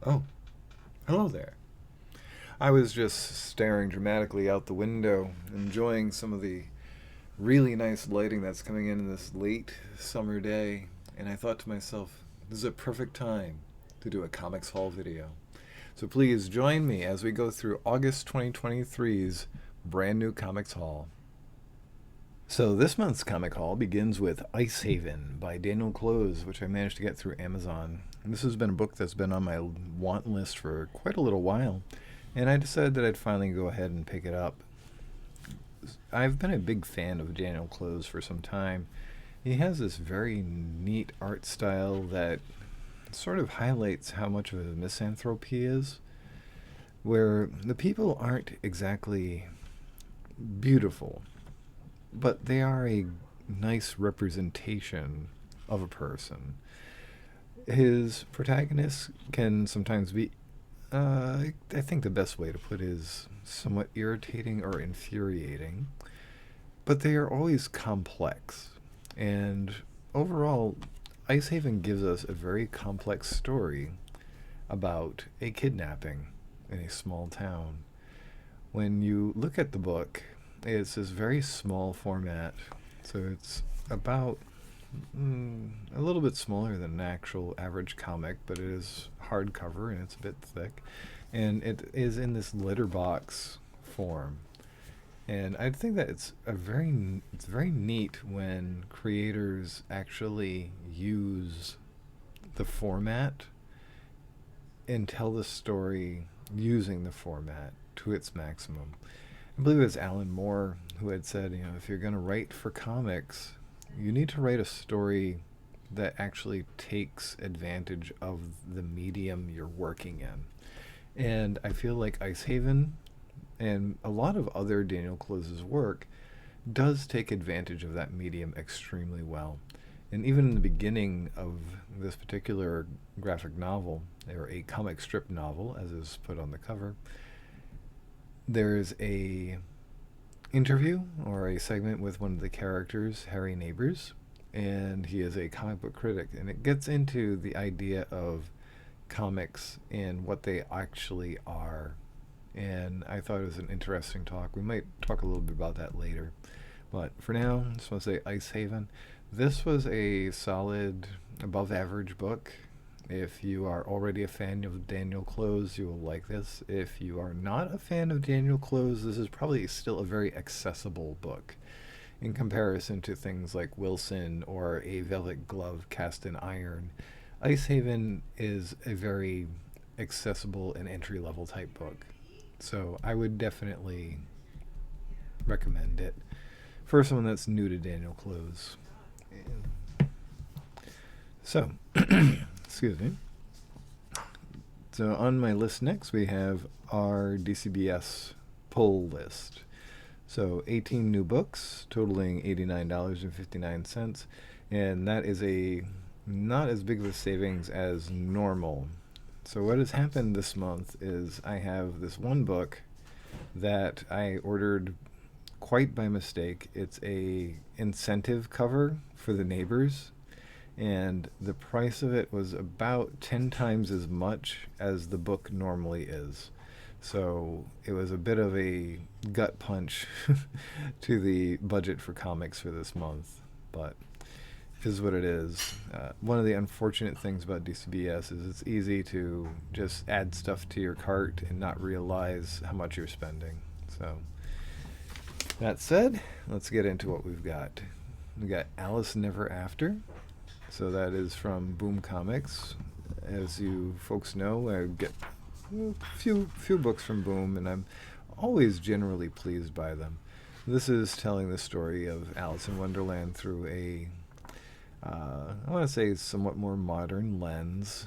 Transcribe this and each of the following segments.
Oh, hello there. I was just staring dramatically out the window, enjoying some of the really nice lighting that's coming in this late summer day, and I thought to myself, this is a perfect time to do a Comics Haul video. So please join me as we go through August 2023's brand new Comics Haul. So this month's comic haul begins with Ice Haven by Daniel Close, which I managed to get through Amazon. And this has been a book that's been on my want list for quite a little while, and I decided that I'd finally go ahead and pick it up. I've been a big fan of Daniel Close for some time. He has this very neat art style that sort of highlights how much of a misanthrope he is, where the people aren't exactly beautiful, but they are a nice representation of a person. His protagonist can sometimes be, I think the best way to put it is somewhat irritating or infuriating, but they are always complex. And overall, Icehaven gives us a very complex story about a kidnapping in a small town. When you look at the book, it's this very small format, so it's about a little bit smaller than an actual average comic, but it is hardcover and it's a bit thick, and it is in this letterbox form. And I think that it's very neat when creators actually use the format and tell the story using the format to its maximum. I believe it was Alan Moore who had said, if you're going to write for comics, you need to write a story that actually takes advantage of the medium you're working in. And I feel like Icehaven and a lot of other Daniel Close's work does take advantage of that medium extremely well. And even in the beginning of this particular graphic novel, or a comic strip novel, as is put on the cover, there's a interview or a segment with one of the characters, Harry Neighbors, and he is a comic book critic, and it gets into the idea of comics and what they actually are. And I thought it was an interesting talk. We might talk a little bit about that later. But for now, I just want to say Icehaven. This was a solid, above average book. If you are already a fan of Daniel Close, you will like this. If you are not a fan of Daniel Close, this is probably still a very accessible book in comparison to things like Wilson or A Velvet Glove Cast in Iron. Icehaven is a very accessible and entry level type book. So I would definitely recommend it for someone that's new to Daniel Close. So, excuse me. So on my list next, we have our DCBS pull list. So 18 new books, totaling $89.59, and that is a not as big of a savings as normal. So what has happened this month is I have this one book that I ordered quite by mistake. It's a incentive cover for the neighbors, and the price of it was about 10 times as much as the book normally is. So it was a bit of a gut punch to the budget for comics for this month, but is what it is. One of the unfortunate things about DCBS is it's easy to just add stuff to your cart and not realize how much you're spending. So that said, let's get into what we've got. We got Alice Never After. So that is from Boom Comics. As you folks know, I get a few books from Boom, and I'm always generally pleased by them. This is telling the story of Alice in Wonderland through a, I want to say, somewhat more modern lens,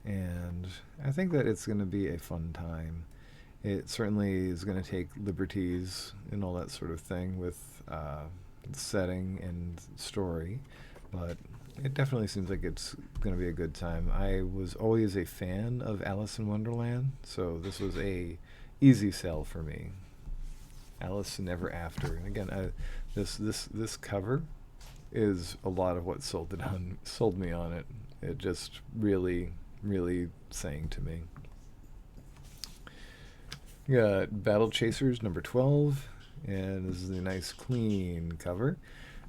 and I think that it's going to be a fun time. It certainly is going to take liberties and all that sort of thing with setting and story, but it definitely seems like it's going to be a good time. I was always a fan of Alice in Wonderland, so this was a easy sell for me. Alice Never After. And again, this cover is a lot of what sold me on it. It just really really saying to me. We got Battle Chasers number 12, and this is a nice clean cover.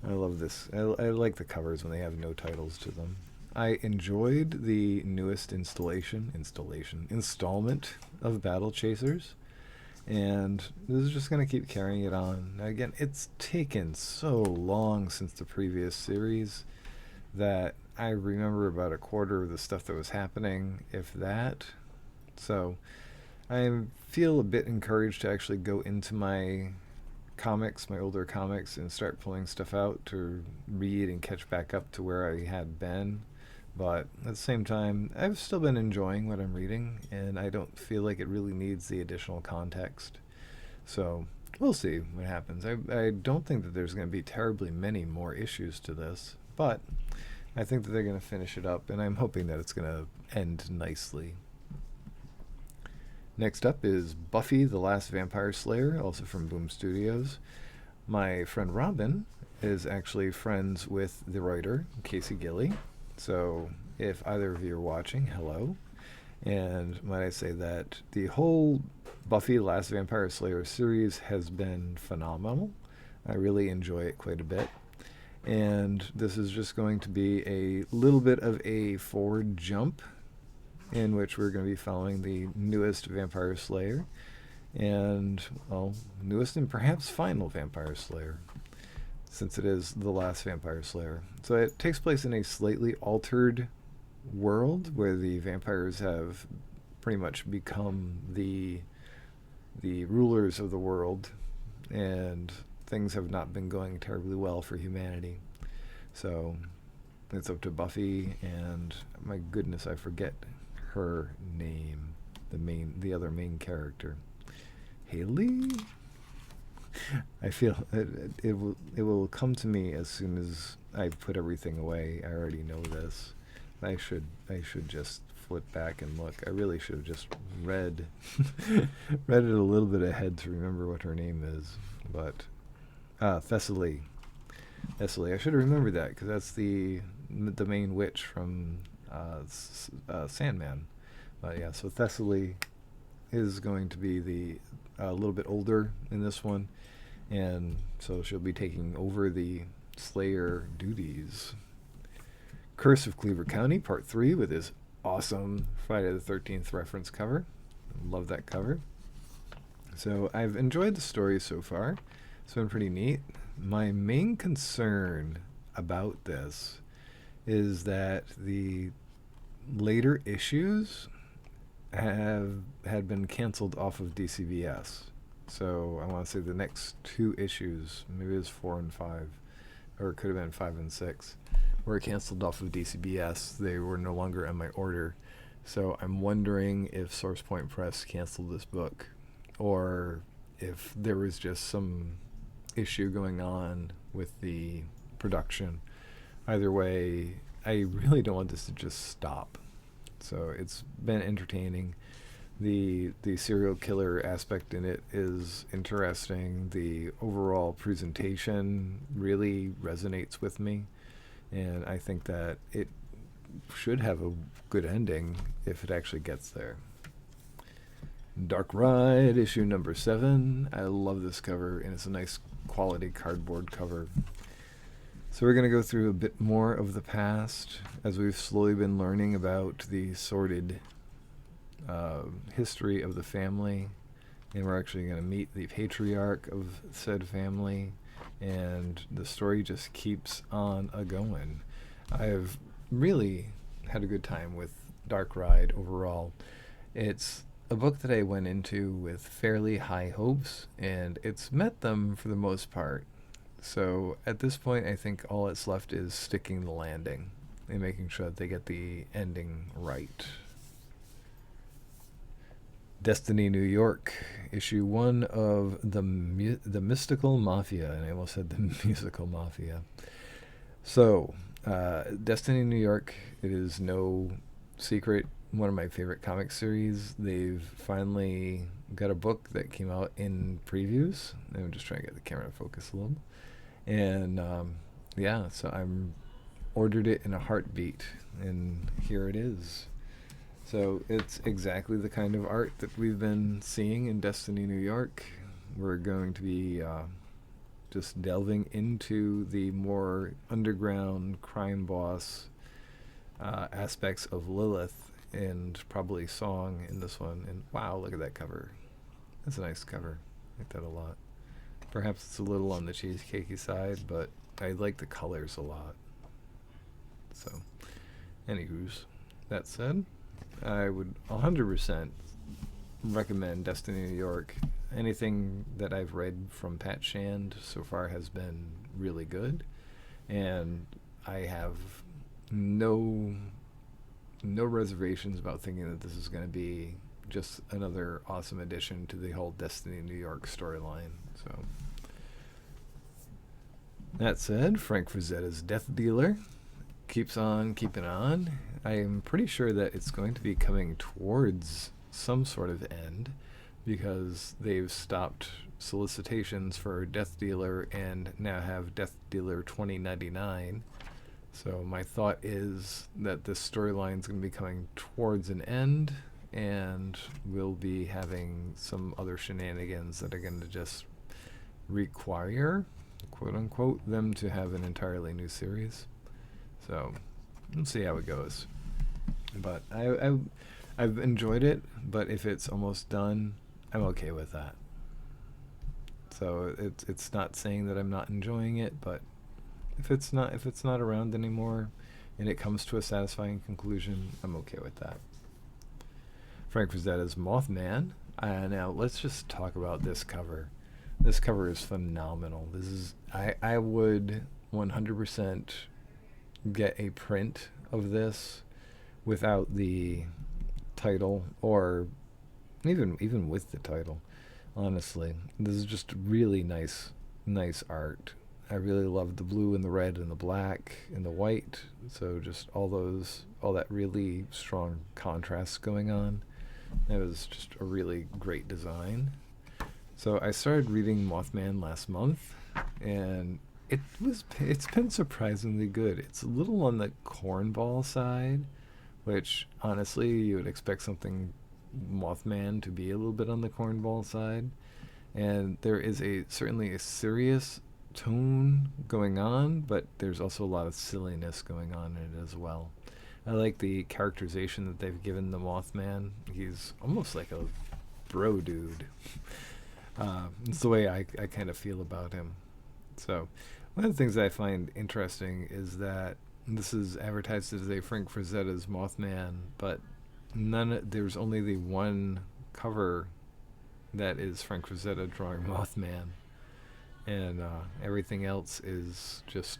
I love this. I like the covers when they have no titles to them. I enjoyed the newest installment of Battle Chasers, and this is just going to keep carrying it on. Again, it's taken so long since the previous series that I remember about a quarter of the stuff that was happening, if that. So I feel a bit encouraged to actually go into my comics, my older comics, and start pulling stuff out to read and catch back up to where I had been. But at the same time, I've still been enjoying what I'm reading, and I don't feel like it really needs the additional context. So we'll see what happens. I don't think that there's going to be terribly many more issues to this, but I think that they're going to finish it up, and I'm hoping that it's going to end nicely. Next up is Buffy the Last Vampire Slayer, also from Boom Studios. My friend Robin is actually friends with the writer, Casey Gilly. So if either of you are watching, hello. And might I say that the whole Buffy the Last Vampire Slayer series has been phenomenal. I really enjoy it quite a bit. And this is just going to be a little bit of a forward jump in which we're going to be following the newest Vampire Slayer and, well, newest and perhaps final Vampire Slayer, since it is the last Vampire Slayer. So it takes place in a slightly altered world where the vampires have pretty much become the rulers of the world, and things have not been going terribly well for humanity. So it's up to Buffy and, my goodness, I forget her name, the other main character, Haley. I feel it will come to me as soon as I put everything away. I already know this. I should just flip back and look. I really should have just read read it a little bit ahead to remember what her name is. But Thessaly. I should have remembered that because that's the main witch from Sandman. But yeah, so Thessaly is going to be a little bit older in this one, and so she'll be taking over the Slayer duties. Curse of Cleaver County, Part 3, with his awesome Friday the 13th reference cover. Love that cover. So I've enjoyed the story so far. It's been pretty neat. My main concern about this is that the later issues had been canceled off of DCBS. So I want to say the next 2 issues, maybe it was 4 and 5, or it could have been 5 and 6, were canceled off of DCBS. They were no longer in my order. So I'm wondering if Source Point Press canceled this book, or if there was just some issue going on with the production. Either way, I really don't want this to just stop. So it's been entertaining. The serial killer aspect in it is interesting. The overall presentation really resonates with me, and I think that it should have a good ending if it actually gets there. Dark Ride, issue number 7. I love this cover, and it's a nice quality cardboard cover. So we're going to go through a bit more of the past as we've slowly been learning about the sordid history of the family, and we're actually going to meet the patriarch of said family, and the story just keeps on a-going. I've really had a good time with Dark Ride overall. It's a book that I went into with fairly high hopes, and it's met them for the most part. So at this point, I think all that's left is sticking the landing and making sure that they get the ending right. Destiny New York, issue 1 of the Mystical Mafia, and I almost said the Musical Mafia. So, Destiny New York, it is no secret, one of my favorite comic series. They've finally got a book that came out in previews. I'm just trying to get the camera to focus a little. And yeah, so I'm ordered it in a heartbeat, and here it is. So it's exactly the kind of art that we've been seeing in Destiny New York. We're going to be just delving into the more underground crime boss aspects of Lilith, and probably Song in this one. And wow, look at that cover. That's a nice cover. I like that a lot. Perhaps it's a little on the cheesecakey side, but I like the colors a lot. So, anywho's, that said, I would 100% recommend Destiny New York. Anything that I've read from Pat Shand so far has been really good, and I have no reservations about thinking that this is going to be just another awesome addition to the whole Destiny New York storyline. So that said, Frank Frazetta's Death Dealer keeps on keeping on. I am pretty sure that it's going to be coming towards some sort of end because they've stopped solicitations for Death Dealer and now have Death Dealer 2099. So my thought is that this storyline is going to be coming towards an end, and we'll be having some other shenanigans that are going to just require, quote unquote, them to have an entirely new series. So we'll see how it goes. But I've enjoyed it, but if it's almost done, I'm okay with that. So it's not saying that I'm not enjoying it, but if it's not around anymore and it comes to a satisfying conclusion, I'm okay with that. Frank Frazetta's Mothman. Now let's just talk about this cover. This cover is phenomenal. This is I would 100% get a print of this without the title, or even with the title. Honestly, this is just really nice art. I really love the blue and the red and the black and the white. So just all that really strong contrast going on. It was just a really great design. So I started reading Mothman last month, and it's been surprisingly good. It's a little on the cornball side, which honestly you would expect something Mothman to be a little bit on the cornball side. And there is certainly a serious tone going on, but there's also a lot of silliness going on in it as well. I like the characterization that they've given the Mothman. He's almost like a bro dude. It's the way I kind of feel about him. So one of the things that I find interesting is that this is advertised as a Frank Frazetta's Mothman, but there's only the one cover that is Frank Frazetta drawing Mothman, and everything else is just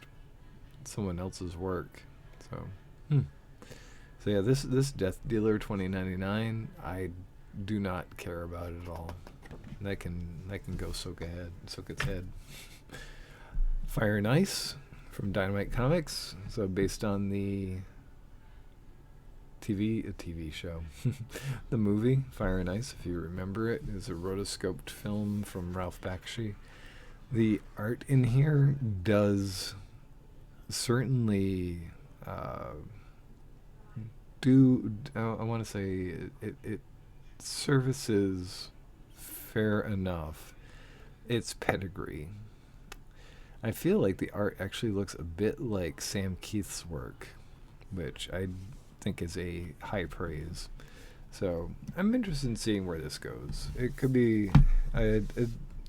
someone else's work. So, so yeah, this Death Dealer 2099, I do not care about it at all. That can go soak its head. Fire and Ice from Dynamite Comics. So based on the TV show, the movie Fire and Ice, if you remember it, is a rotoscoped film from Ralph Bakshi. The art in here does certainly I want to say it services fair enough its pedigree. I feel like the art actually looks a bit like Sam Keith's work, which I think is a high praise. So I'm interested in seeing where this goes. It could be. I'm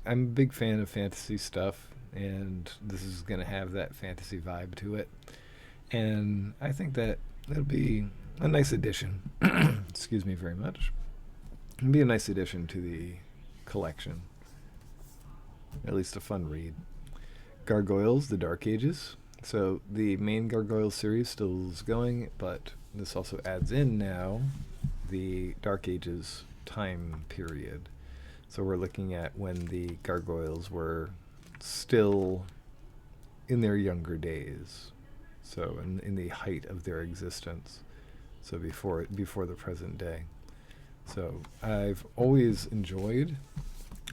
a big fan of fantasy stuff, and this is going to have that fantasy vibe to it. And I think that it'll be a nice addition. Excuse me very much. It'll be a nice addition to the collection. At least a fun read. Gargoyles, The Dark Ages. So the main Gargoyles series still is going, but this also adds in now the Dark Ages time period. So we're looking at when the Gargoyles were still in their younger days. So in the height of their existence. So before the present day. So I've always enjoyed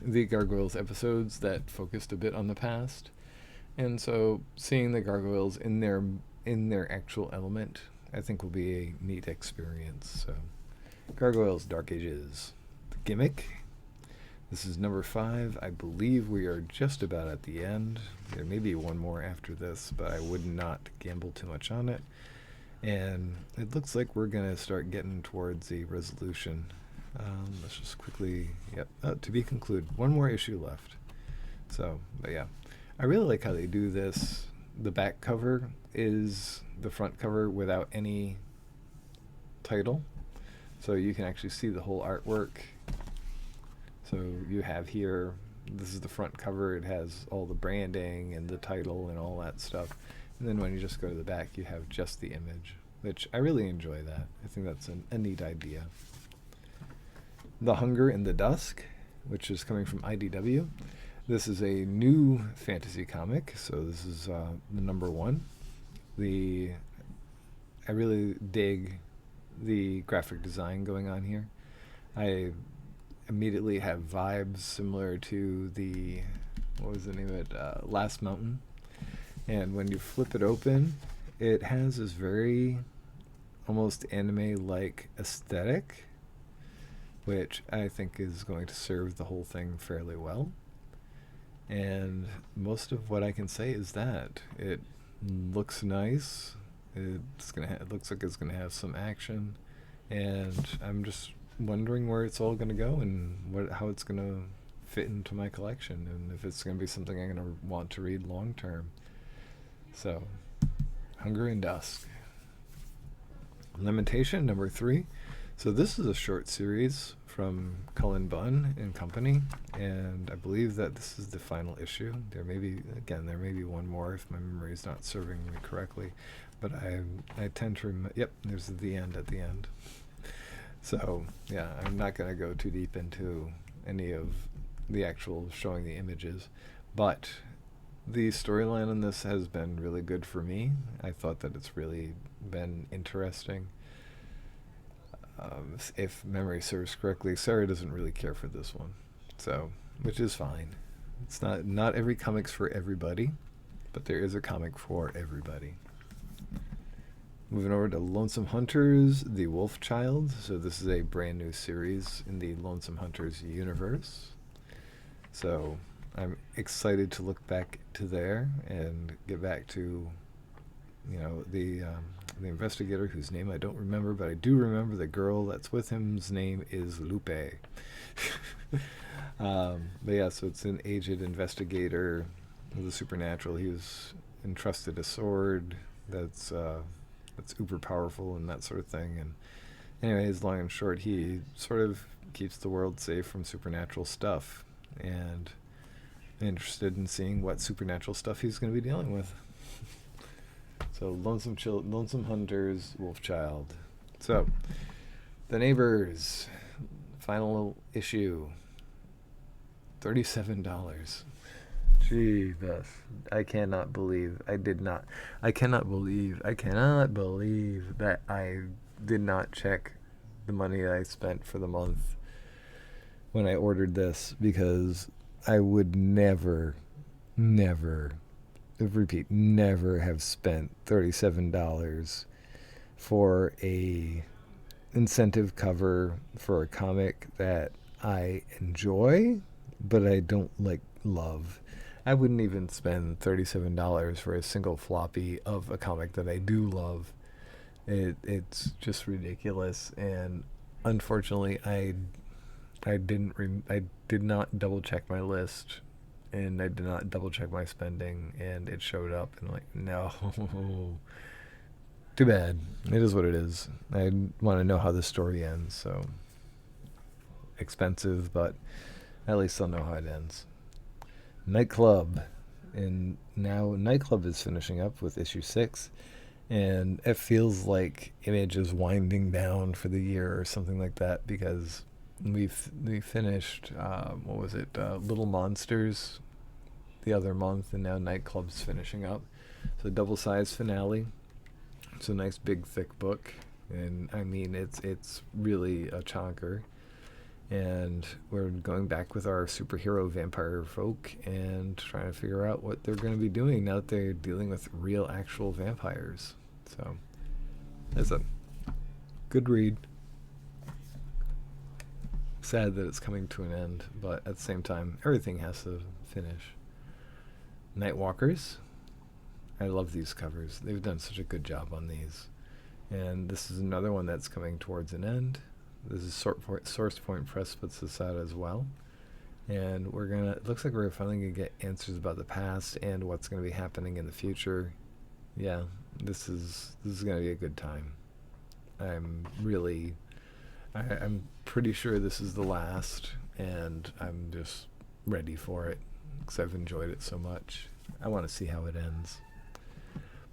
the Gargoyles episodes that focused a bit on the past. And so seeing the Gargoyles in their actual element, I think will be a neat experience. So Gargoyles Dark Ages. The Gimmick. This is number 5. I believe we are just about at the end. There may be one more after this, but I would not gamble too much on it. And it looks like we're going to start getting towards the resolution. Let's just quickly, to be concluded. One more issue left. So, but yeah. I really like how they do this. The back cover is the front cover without any title. So you can actually see the whole artwork. So you have here, this is the front cover. It has all the branding and the title and all that stuff. And then when you just go to the back, you have just the image, which I really enjoy that. I think that's a neat idea. The Hunger in the Dusk, which is coming from IDW. This is a new fantasy comic, so this is the number 1. I really dig the graphic design going on here. I immediately have vibes similar to the, what was the name of it, Last Mountain. And when you flip it open, it has this very almost anime-like aesthetic, which I think is going to serve the whole thing fairly well. And most of what I can say is that it looks nice. It looks like it's gonna have some action, and I'm just wondering where it's all gonna go and how it's gonna fit into my collection, and if it's gonna be something I'm gonna want to read long term. So, Hunger in Dusk. Lamentation number 3. So this is a short series from Cullen Bunn and Company, and I believe that this is the final issue. There may be one more if my memory is not serving me correctly, but I tend to remember. Yep, there's the end at the end. So yeah, I'm not going to go too deep into any of the actual showing the images, but the storyline on this has been really good for me. I thought that it's really been interesting. If memory serves correctly, Sarah doesn't really care for this one, so which is fine. It's not every comic's for everybody, but there is a comic for everybody. Moving over to Lonesome Hunters, The Wolf Child. So this is a brand new series in the Lonesome Hunters universe. So I'm excited to look back to there and get back to, the investigator whose name I don't remember, but I do remember the girl that's with him's name is Lupe. But yeah, so it's an aged investigator of the supernatural. He was entrusted a sword that's uber powerful and that sort of thing. And anyways, long and short, he sort of keeps the world safe from supernatural stuff, and I'm interested in seeing what supernatural stuff he's going to be dealing with. So Lonesome Hunters, Wolf Child. So The Neighbors, final issue, $37. Jesus, I cannot believe that I did not check the money I spent for the month when I ordered this, because I would never have spent $37 for a incentive cover for a comic that I enjoy, but I don't love. I wouldn't even spend $37 for a single floppy of a comic that I do love. It's just ridiculous, and unfortunately, I did not double check my list, and I did not double check my spending, and it showed up, and no, too bad. It is what it is. I want to know how the story ends, so expensive, but at least I'll know how it ends. Nightclub, and now Nightclub is finishing up with issue 6, and it feels like Image is winding down for the year or something like that, because we finished Little Monsters the other month, and now Nightclub's finishing up. So double-sized finale. It's a nice big thick book, and I mean it's really a chonker. And we're going back with our superhero vampire folk and trying to figure out what they're going to be doing now that they're dealing with real actual vampires. So it's a good read. sad that it's coming to an end, but at the same time, everything has to finish. Nightwalkers. I love these covers. They've done such a good job on these. And this is another one that's coming towards an end. This is Source Point Press puts this out as well. And it looks like we're finally going to get answers about the past and what's going to be happening in the future. Yeah, this is going to be a good time. I'm pretty sure this is the last, and I'm just ready for it because I've enjoyed it so much. I want to see how it ends.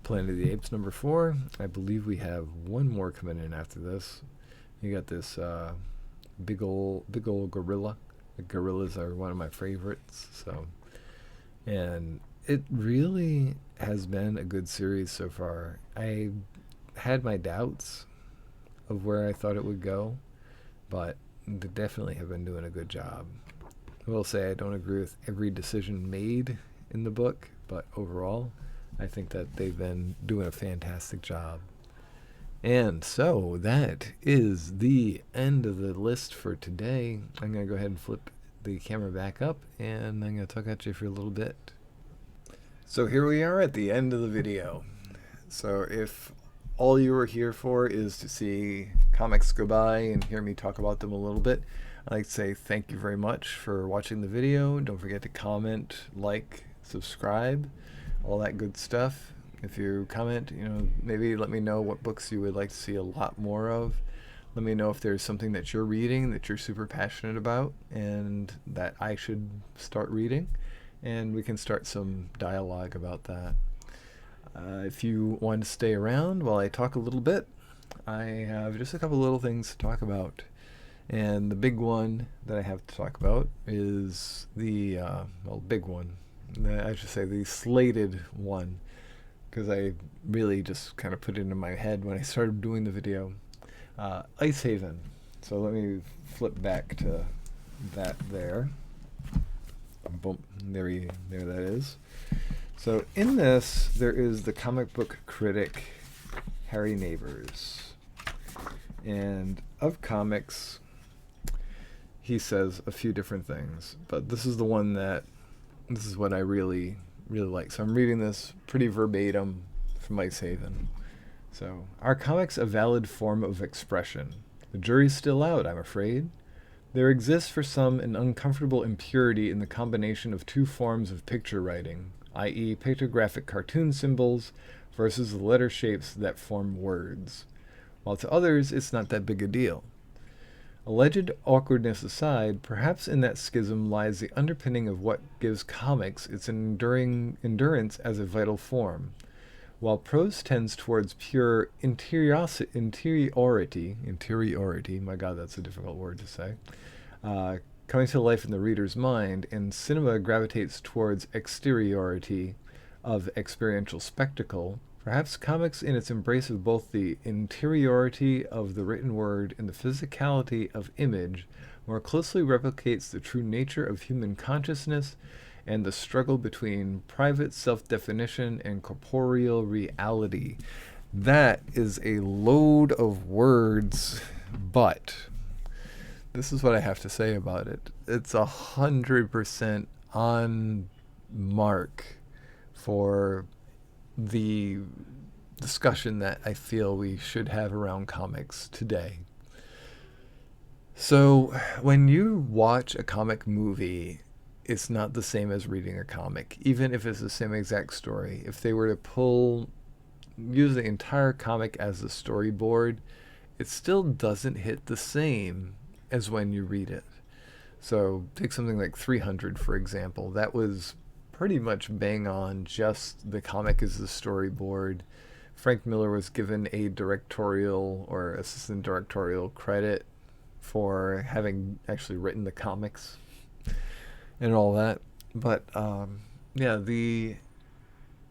Planet of the Apes number 4. I believe we have one more coming in after this. You got this big ol' gorilla. The gorillas are one of my favorites. And it really has been a good series so far. I had my doubts of where I thought it would go, but they definitely have been doing a good job. I will say I don't agree with every decision made in the book, but overall, I think that they've been doing a fantastic job. And so that is the end of the list for today. I'm going to go ahead and flip the camera back up, and I'm going to talk at you for a little bit. So here we are at the end of the video. So if all you were here for is to see comics go by and hear me talk about them a little bit, I'd like to say thank you very much for watching the video. Don't forget to comment, like, subscribe, all that good stuff. If you comment, maybe let me know what books you would like to see a lot more of. Let me know if there's something that you're reading that you're super passionate about and that I should start reading, and we can start some dialogue about that. If you want to stay around while I talk a little bit, I have just a couple little things to talk about. And the big one that I have to talk about is the big one. I should say the slated one, because I really just kind of put it in my head when I started doing the video. Icehaven. So let me flip back to that there. Boom. There that is. So in this, there is the comic book critic Harry Neighbors. And of comics, he says a few different things, but this is what I really like. So I'm reading this pretty verbatim from Icehaven. So, are comics a valid form of expression? The jury's still out, I'm afraid. There exists for some an uncomfortable impurity in the combination of two forms of picture writing, i.e. pictographic cartoon symbols versus the letter shapes that form words. While to others, it's not that big a deal. Alleged awkwardness aside, perhaps in that schism lies the underpinning of what gives comics its endurance as a vital form. While prose tends towards pure interiority, my God, that's a difficult word to say, coming to life in the reader's mind, and cinema gravitates towards exteriority of experiential spectacle, perhaps comics in its embrace of both the interiority of the written word and the physicality of image more closely replicates the true nature of human consciousness and the struggle between private self-definition and corporeal reality. That is a load of words, but this is what I have to say about it. It's 100% on mark for the discussion that I feel we should have around comics today. So when you watch a comic movie, it's not the same as reading a comic, even if it's the same exact story. If they were to use the entire comic as a storyboard, it still doesn't hit the same as when you read it. So take something like 300, for example. That was pretty much bang on, just the comic as the storyboard. Frank Miller was given a directorial or assistant directorial credit for having actually written the comics and all that. But the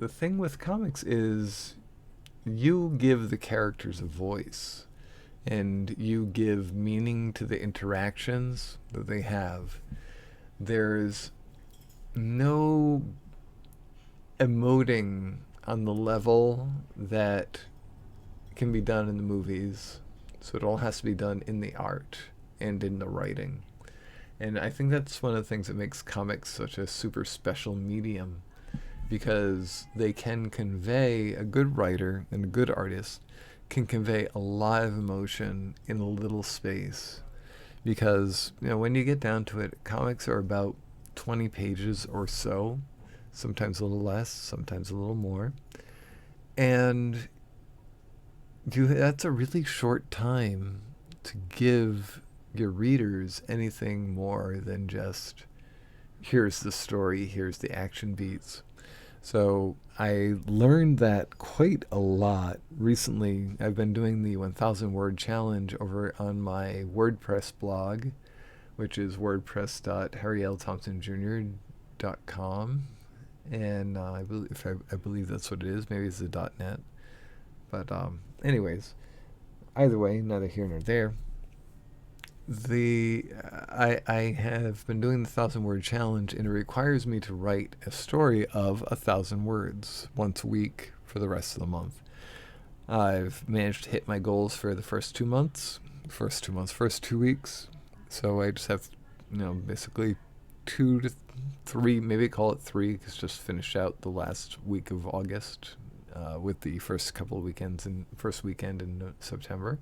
thing with comics is you give the characters a voice and you give meaning to the interactions that they have. There's no emoting on the level that can be done in the movies, so it all has to be done in the art and in the writing. And I think that's one of the things that makes comics such a super special medium, because they can convey, a good writer and a good artist can convey a lot of emotion in a little space. Because, when you get down to it, comics are about 20 pages or so, sometimes a little less, sometimes a little more. And that's a really short time to give your readers anything more than just, here's the story, here's the action beats. So I learned that quite a lot recently. I've been doing the 1,000 word challenge over on my WordPress blog, which is wordpress.harrylthompsonjr.com. And I believe that's what it is. Maybe it's the .net. But anyways, either way, neither here nor there. I have been doing the 1,000 word challenge, and it requires me to write a story of 1,000 words once a week for the rest of the month. I've managed to hit my goals for the first 2 weeks. So I just have, basically 2 to 3, maybe call it 3, because just finished out the last week of August with the first couple of weekends and first weekend in September.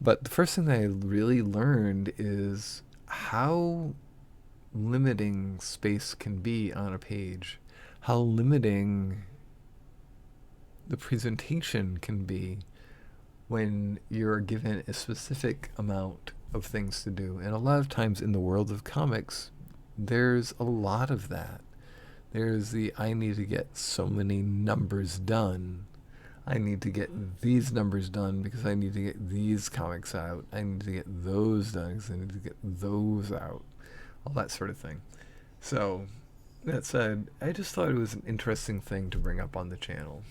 But the first thing that I really learned is how limiting space can be on a page, how limiting the presentation can be when you're given a specific amount of things to do. And a lot of times in the world of comics, there's a lot of that. There's I need to get so many numbers done. I need to get these numbers done because I need to get these comics out. I need to get those done because I need to get those out. All that sort of thing. So, that said, I just thought it was an interesting thing to bring up on the channel.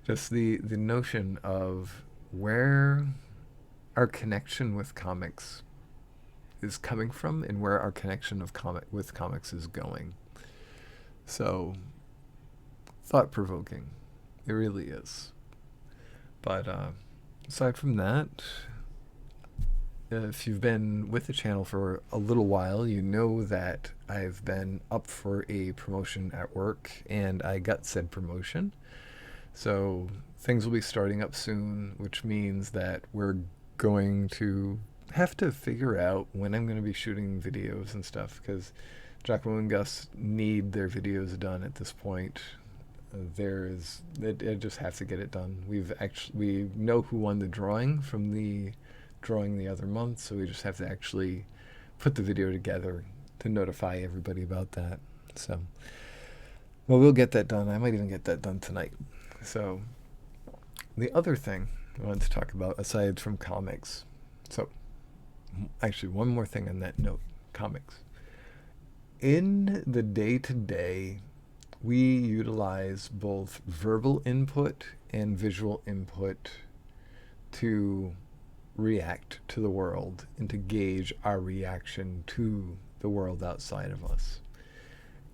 Just the notion of where our connection with comics is coming from and where our connection with comics is going. So, thought-provoking. It really is. But aside from that, if you've been with the channel for a little while, you know that I've been up for a promotion at work, and I got said promotion. So things will be starting up soon, which means that we're going to have to figure out when I'm going to be shooting videos and stuff, because Giacomo and Gus need their videos done at this point. I just have to get it done. We know who won the drawing from the drawing the other month, so we just have to actually put the video together to notify everybody about that. So, well, we'll get that done. I might even get that done tonight. So, the other thing I wanted to talk about, aside from comics, so actually one more thing on that note, comics. In the day-to-day, we utilize both verbal input and visual input to react to the world and to gauge our reaction to the world outside of us.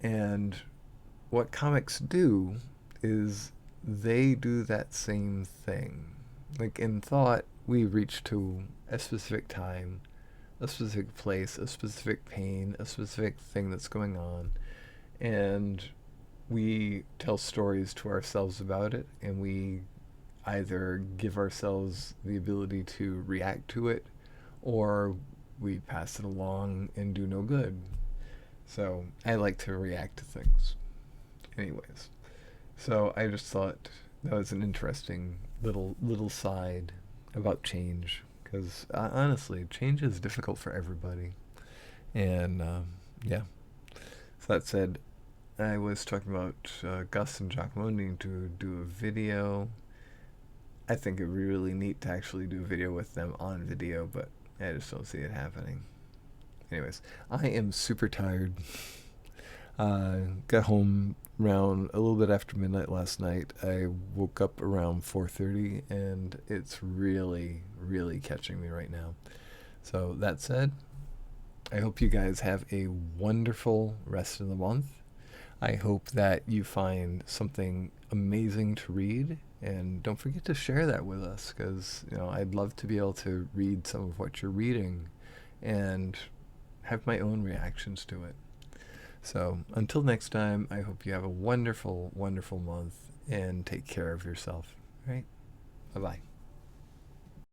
And what comics do is they do that same thing. Like in thought, we reach to a specific time, a specific place, a specific pain, a specific thing that's going on, and we tell stories to ourselves about it, and we either give ourselves the ability to react to it, or we pass it along and do no good. So I like to react to things. Anyways, so I just thought that was an interesting little side about change, because honestly, change is difficult for everybody. And yeah. So that said, I was talking about Gus and Giacomo needing to do a video. I think it'd be really neat to actually do a video with them on video, but I just don't see it happening. Anyways, I am super tired. Got home around a little bit after midnight last night. I woke up around 4:30, and it's really, really catching me right now. So that said, I hope you guys have a wonderful rest of the month. I hope that you find something amazing to read, and don't forget to share that with us, because I'd love to be able to read some of what you're reading and have my own reactions to it. So until next time, I hope you have a wonderful, wonderful month and take care of yourself. Right? Bye bye.